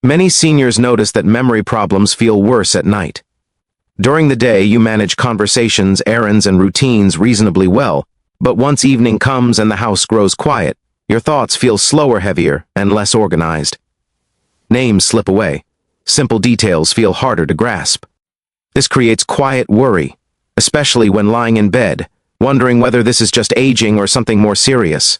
Many seniors notice that memory problems feel worse at night. During the day, you manage conversations, errands, and routines reasonably well, but once evening comes and the house grows quiet, your thoughts feel slower, heavier, and less organized. Names slip away. Simple details feel harder to grasp. This creates quiet worry, especially when lying in bed, wondering whether this is just aging or something more serious.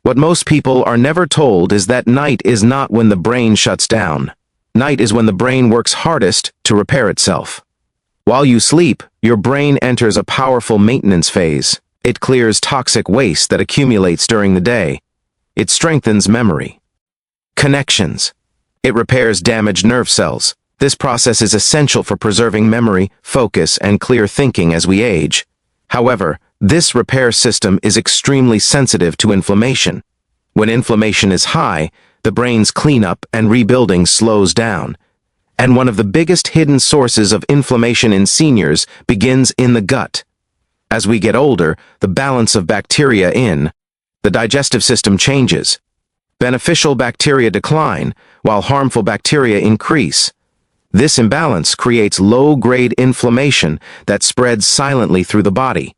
What most people are never told is that night is not when the brain shuts down. Night is when the brain works hardest to repair itself. While you sleep, your brain enters a powerful maintenance phase. It clears toxic waste that accumulates during the day. It strengthens memory. Connections. It repairs damaged nerve cells. This process is essential for preserving memory, focus, and clear thinking as we age. However, this repair system is extremely sensitive to inflammation. When inflammation is high, the brain's cleanup and rebuilding slows down. And one of the biggest hidden sources of inflammation in seniors begins in the gut. As we get older, the balance of bacteria in the digestive system changes. Beneficial bacteria decline, while harmful bacteria increase. This imbalance creates low-grade inflammation that spreads silently through the body.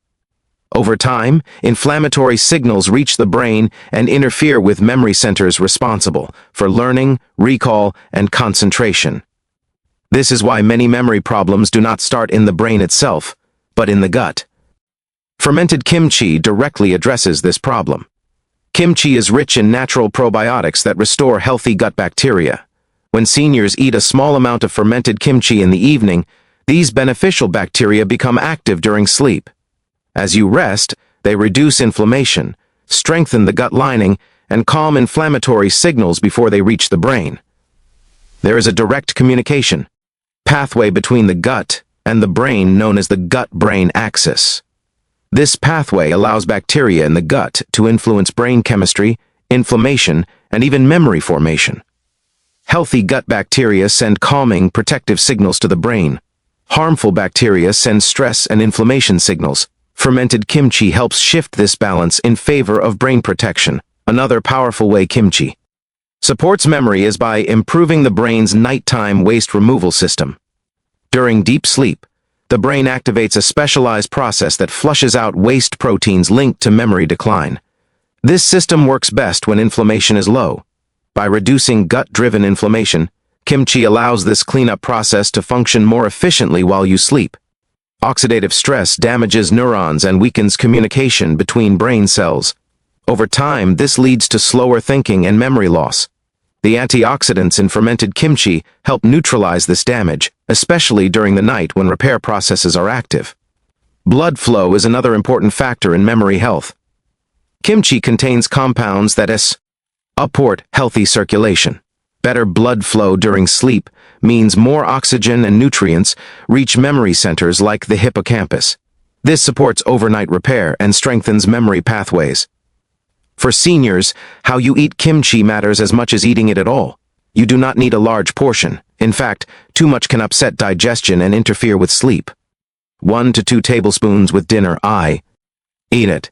Over time, inflammatory signals reach the brain and interfere with memory centers responsible for learning, recall, and concentration. This is why many memory problems do not start in the brain itself, but in the gut. Fermented kimchi directly addresses this problem. Kimchi is rich in natural probiotics that restore healthy gut bacteria. When seniors eat a small amount of fermented kimchi in the evening, these beneficial bacteria become active during sleep. As you rest, they reduce inflammation, strengthen the gut lining, and calm inflammatory signals before they reach the brain. There is a direct communication pathway between the gut and the brain known as the gut-brain axis. This pathway allows bacteria in the gut to influence brain chemistry, inflammation, and even memory formation. Healthy gut bacteria send calming, protective signals to the brain. Harmful bacteria send stress and inflammation signals. Fermented kimchi helps shift this balance in favor of brain protection. Another powerful way kimchi supports memory is by improving the brain's nighttime waste removal system. During deep sleep, the brain activates a specialized process that flushes out waste proteins linked to memory decline. This system works best when inflammation is low. By reducing gut-driven inflammation, kimchi allows this cleanup process to function more efficiently while you sleep. Oxidative stress damages neurons and weakens communication between brain cells. Over time, this leads to slower thinking and memory loss. The antioxidants in fermented kimchi help neutralize this damage, especially during the night when repair processes are active. Blood flow is another important factor in memory health. Kimchi contains compounds that support healthy circulation. Better blood flow during sleep means more oxygen and nutrients reach memory centers like the hippocampus. This supports overnight repair and strengthens memory pathways. For seniors, how you eat kimchi matters as much as eating it at all. You do not need a large portion. In fact, too much can upset digestion and interfere with sleep. 1 to 2 tablespoons with dinner. Eat it.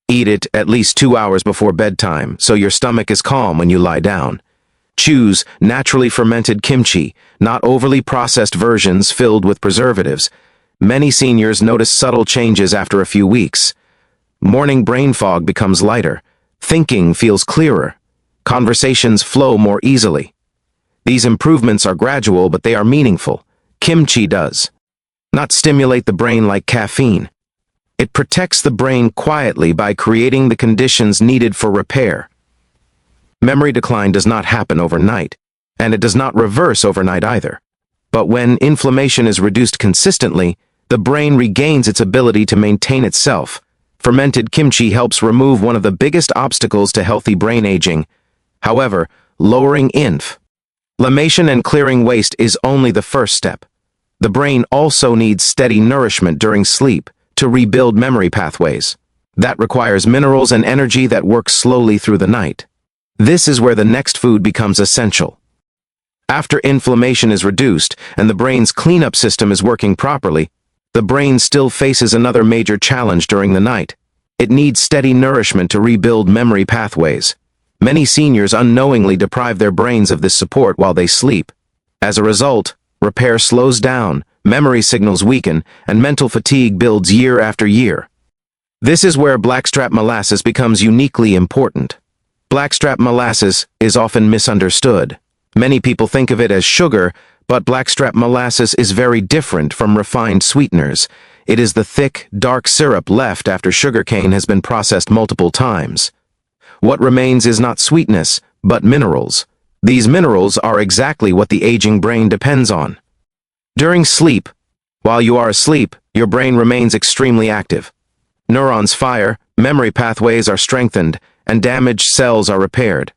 Eat it at least 2 hours before bedtime so your stomach is calm when you lie down. Choose naturally fermented kimchi, not overly processed versions filled with preservatives. Many seniors notice subtle changes after a few weeks. Morning brain fog becomes lighter. Thinking feels clearer. Conversations flow more easily. These improvements are gradual, but they are meaningful. Kimchi does not stimulate the brain like caffeine. It protects the brain quietly by creating the conditions needed for repair. Memory decline does not happen overnight, and it does not reverse overnight either. But when inflammation is reduced consistently, the brain regains its ability to maintain itself. Fermented kimchi helps remove one of the biggest obstacles to healthy brain aging. However, lowering inflammation and clearing waste is only the first step. The brain also needs steady nourishment during sleep to rebuild memory pathways. That requires minerals and energy that work slowly through the night. This is where the next food becomes essential. After inflammation is reduced and the brain's cleanup system is working properly, the brain still faces another major challenge during the night. It needs steady nourishment to rebuild memory pathways. Many seniors unknowingly deprive their brains of this support while they sleep. As a result, repair slows down, memory signals weaken, and mental fatigue builds year after year. This is where blackstrap molasses becomes uniquely important. Blackstrap molasses is often misunderstood. Many people think of it as sugar, but blackstrap molasses is very different from refined sweeteners. It is the thick, dark syrup left after sugarcane has been processed multiple times. What remains is not sweetness, but minerals. These minerals are exactly what the aging brain depends on. During sleep, while you are asleep, your brain remains extremely active. Neurons fire, memory pathways are strengthened, and damaged cells are repaired.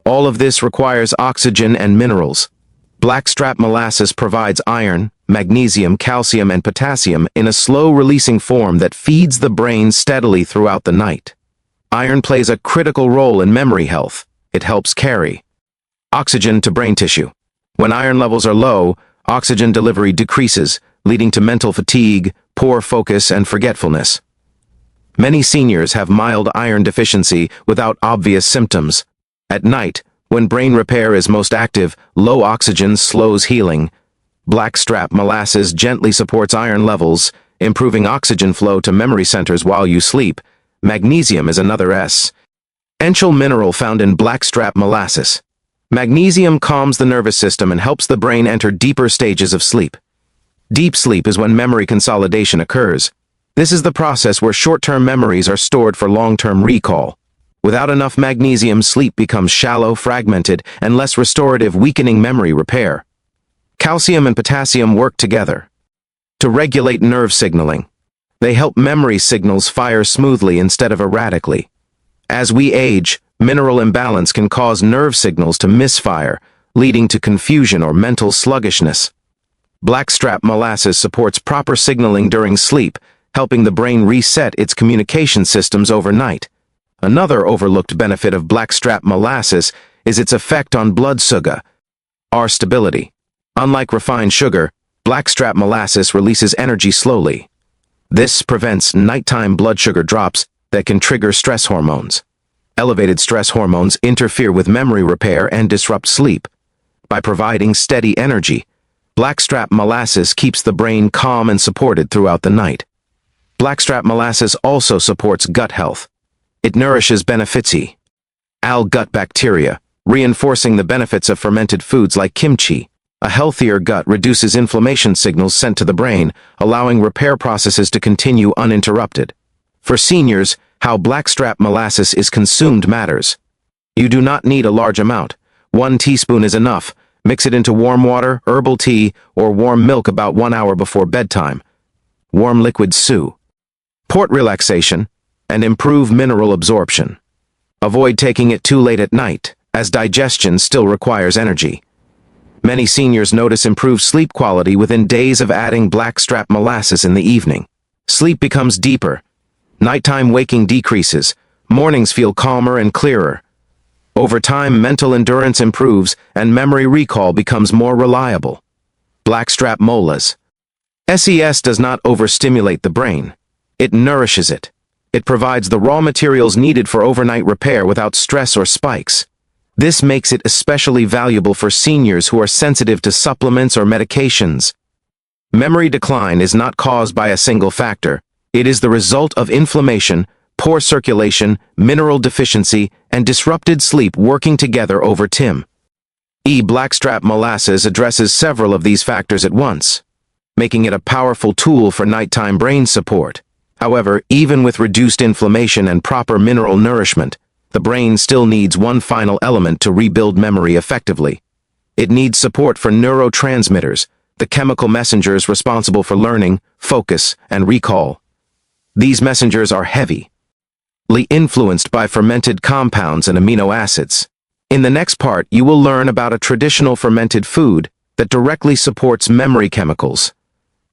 All of this requires oxygen and minerals. Blackstrap molasses provides iron, magnesium, calcium, and potassium in a slow-releasing form that feeds the brain steadily throughout the night. Iron plays a critical role in memory health. It helps carry oxygen to brain tissue. When iron levels are low, oxygen delivery decreases, leading to mental fatigue, poor focus, and forgetfulness. Many seniors have mild iron deficiency without obvious symptoms. At night, when brain repair is most active, low oxygen slows healing. Blackstrap molasses gently supports iron levels, improving oxygen flow to memory centers while you sleep. Magnesium is another essential mineral found in blackstrap molasses. Magnesium calms the nervous system and helps the brain enter deeper stages of sleep. Deep sleep is when memory consolidation occurs. This is the process where short-term memories are stored for long-term recall. Without enough magnesium, sleep becomes shallow, fragmented, and less restorative, weakening memory repair. Calcium and potassium work together to regulate nerve signaling. They help memory signals fire smoothly instead of erratically. As we age, mineral imbalance can cause nerve signals to misfire, leading to confusion or mental sluggishness. Blackstrap molasses supports proper signaling during sleep, helping the brain reset its communication systems overnight. Another overlooked benefit of blackstrap molasses is its effect on blood sugar, or stability. Unlike refined sugar, blackstrap molasses releases energy slowly. This prevents nighttime blood sugar drops that can trigger stress hormones. Elevated stress hormones interfere with memory repair and disrupt sleep. By providing steady energy, blackstrap molasses keeps the brain calm and supported throughout the night. Blackstrap molasses also supports gut health. It nourishes benefici, gut bacteria, reinforcing the benefits of fermented foods like kimchi. A healthier gut reduces inflammation signals sent to the brain, allowing repair processes to continue uninterrupted. For seniors, how blackstrap molasses is consumed matters. You do not need a large amount. 1 teaspoon is enough. Mix it into warm water, herbal tea, or warm milk about 1 hour before bedtime. Warm liquid support relaxation and improve mineral absorption. Avoid taking it too late at night, as digestion still requires energy. Many seniors notice improved sleep quality within days of adding blackstrap molasses in the evening. Sleep becomes deeper. Nighttime waking decreases. Mornings feel calmer and clearer. Over time, mental endurance improves and memory recall becomes more reliable. Blackstrap molasses does not overstimulate the brain. It nourishes it. It provides the raw materials needed for overnight repair without stress or spikes. This makes it especially valuable for seniors who are sensitive to supplements or medications. Memory decline is not caused by a single factor. It is the result of inflammation, poor circulation, mineral deficiency, and disrupted sleep working together over time. Blackstrap molasses addresses several of these factors at once, making it a powerful tool for nighttime brain support. However, even with reduced inflammation and proper mineral nourishment, the brain still needs one final element to rebuild memory effectively. It needs support for neurotransmitters, the chemical messengers responsible for learning, focus, and recall. These messengers are heavily influenced by fermented compounds and amino acids. In the next part, you will learn about a traditional fermented food that directly supports memory chemicals,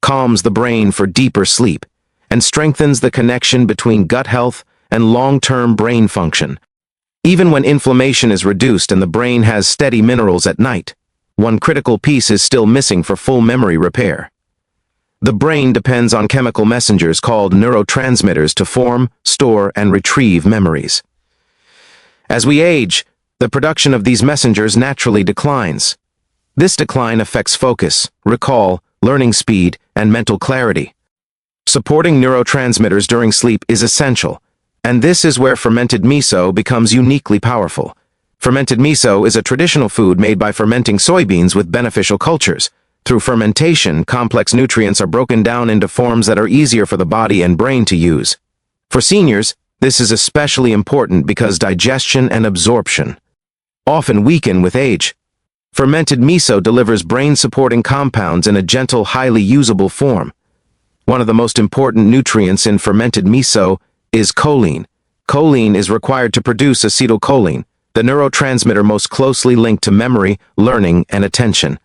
calms the brain for deeper sleep, and strengthens the connection between gut health and long-term brain function. Even when inflammation is reduced and the brain has steady minerals at night, one critical piece is still missing for full memory repair. The brain depends on chemical messengers called neurotransmitters to form, store, and retrieve memories. As we age, the production of these messengers naturally declines. This decline affects focus, recall, learning speed, and mental clarity. Supporting neurotransmitters during sleep is essential, and this is where fermented miso becomes uniquely powerful. Fermented miso is a traditional food made by fermenting soybeans with beneficial cultures. Through fermentation, complex nutrients are broken down into forms that are easier for the body and brain to use. For seniors, this is especially important because digestion and absorption often weaken with age. Fermented miso delivers brain-supporting compounds in a gentle, highly usable form. One of the most important nutrients in fermented miso is choline. Choline is required to produce acetylcholine, the neurotransmitter most closely linked to memory, learning, and attention.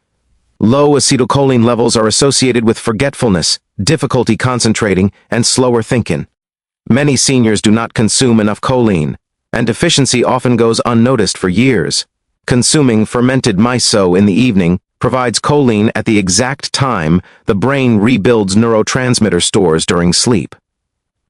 Low acetylcholine levels are associated with forgetfulness, difficulty concentrating, and slower thinking. Many seniors do not consume enough choline, and deficiency often goes unnoticed for years. Consuming fermented miso in the evening provides choline at the exact time the brain rebuilds neurotransmitter stores during sleep.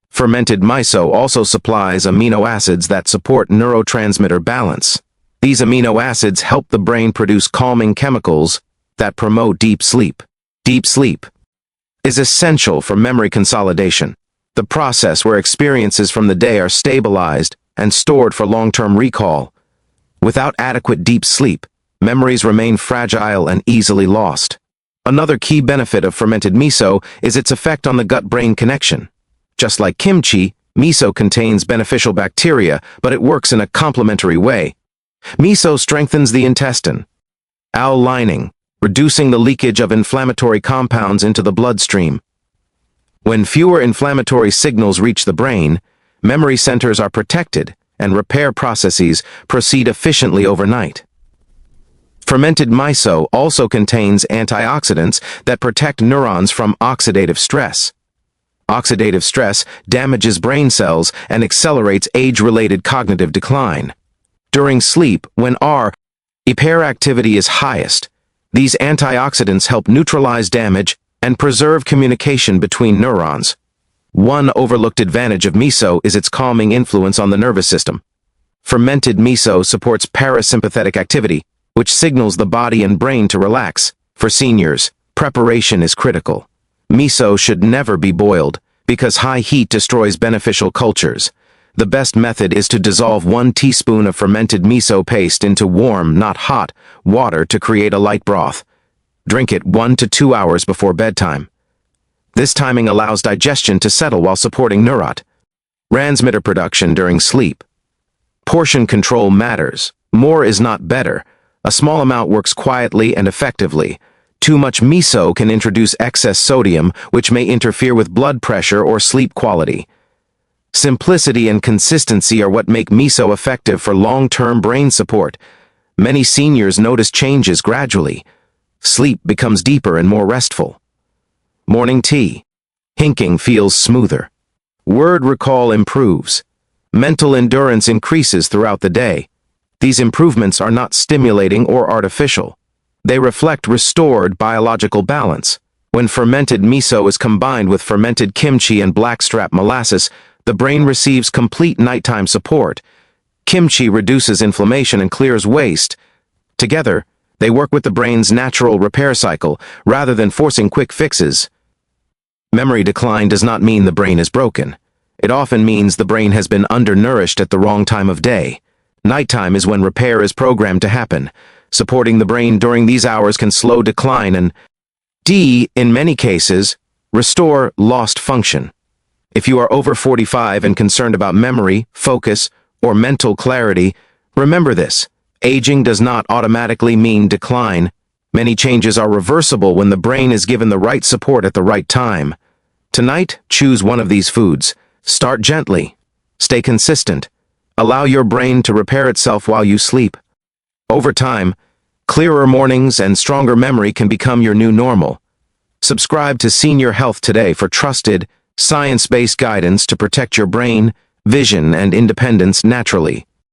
Fermented miso also supplies amino acids that support neurotransmitter balance. These amino acids help the brain produce calming chemicals that promote deep sleep. Deep sleep is essential for memory consolidation, the process where experiences from the day are stabilized and stored for long-term recall. Without adequate deep sleep, memories remain fragile and easily lost. Another key benefit of fermented miso is its effect on the gut-brain connection. Just like kimchi, miso contains beneficial bacteria, but it works in a complementary way. Miso strengthens the intestine lining, reducing the leakage of inflammatory compounds into the bloodstream. When fewer inflammatory signals reach the brain, memory centers are protected and repair processes proceed efficiently overnight. Fermented miso also contains antioxidants that protect neurons from oxidative stress. Oxidative stress damages brain cells and accelerates age-related cognitive decline. During sleep, when repair activity is highest, these antioxidants help neutralize damage and preserve communication between neurons. One overlooked advantage of miso is its calming influence on the nervous system. Fermented miso supports parasympathetic activity, which signals the body and brain to relax. For seniors, preparation is critical. Miso should never be boiled, because high heat destroys beneficial cultures. The best method is to dissolve 1 teaspoon of fermented miso paste into warm, not hot, water to create a light broth. Drink it 1 to 2 hours before bedtime. This timing allows digestion to settle while supporting neurotransmitter production during sleep. Portion control matters. More is not better. A small amount works quietly and effectively. Too much miso can introduce excess sodium, which may interfere with blood pressure or sleep quality. Simplicity and consistency are what make miso effective for long-term brain support. Many seniors notice changes gradually. Sleep becomes deeper and more restful. Morning tea. Hinking feels smoother. Word recall improves. Mental endurance increases throughout the day. These improvements are not stimulating or artificial. They reflect restored biological balance. When fermented miso is combined with fermented kimchi and blackstrap molasses, the brain receives complete nighttime support. Kimchi reduces inflammation and clears waste. Together, they work with the brain's natural repair cycle rather than forcing quick fixes. Memory decline does not mean the brain is broken. It often means the brain has been undernourished at the wrong time of day. Nighttime is when repair is programmed to happen. Supporting the brain during these hours can slow decline and, in many cases, restore lost function. If you are over 45 and concerned about memory, focus, or mental clarity, remember this. Aging does not automatically mean decline. Many changes are reversible when the brain is given the right support at the right time. Tonight, choose one of these foods. Start gently. Stay consistent. Allow your brain to repair itself while you sleep. Over time, clearer mornings and stronger memory can become your new normal. Subscribe to Senior Health today for trusted, science-based guidance to protect your brain, vision, and independence naturally.